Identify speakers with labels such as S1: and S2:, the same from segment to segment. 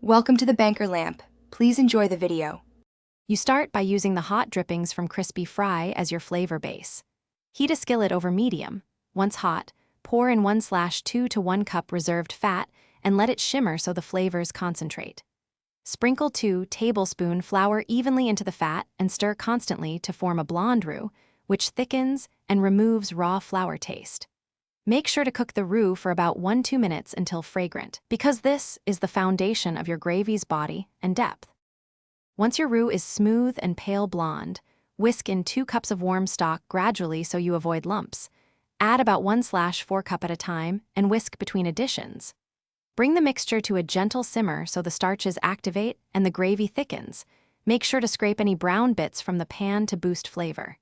S1: Welcome to the Banker Lamp. Please enjoy the video.
S2: You start by using the hot drippings from crispy fry as your flavor base. Heat a skillet over medium. Once hot, pour in 1/2 to 1 cup reserved fat and let it shimmer so the flavors concentrate. Sprinkle 2 tablespoon flour evenly into the fat and stir constantly to form a blonde roux, which thickens and removes raw flour taste. Make sure to cook the roux for about 1-2 minutes until fragrant, because this is the foundation of your gravy's body and depth. Once your roux is smooth and pale blonde, whisk in 2 cups of warm stock gradually so you avoid lumps. Add about 1/4 cup at a time and whisk between additions. Bring the mixture to a gentle simmer so the starches activate and the gravy thickens. Make sure to scrape any brown bits from the pan to boost flavor.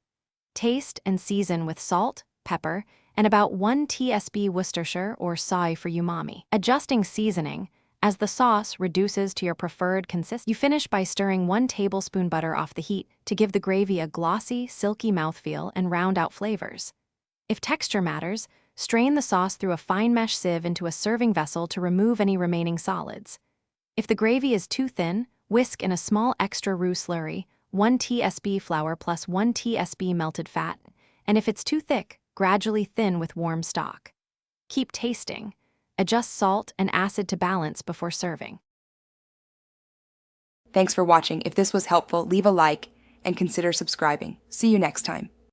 S2: Taste and season with salt, pepper, and about 1 tsp Worcestershire or soy for umami. Adjusting seasoning, as the sauce reduces to your preferred consistency, you finish by stirring 1 tablespoon butter off the heat to give the gravy a glossy, silky mouthfeel and round out flavors. If texture matters, strain the sauce through a fine mesh sieve into a serving vessel to remove any remaining solids. If the gravy is too thin, whisk in a small extra roux slurry, 1 tsp flour plus 1 tsp melted fat, and if it's too thick, gradually thin with warm stock. Keep tasting. Adjust salt and acid to balance before serving.
S1: Thanks for watching. If this was helpful, leave a like and consider subscribing. See you next time.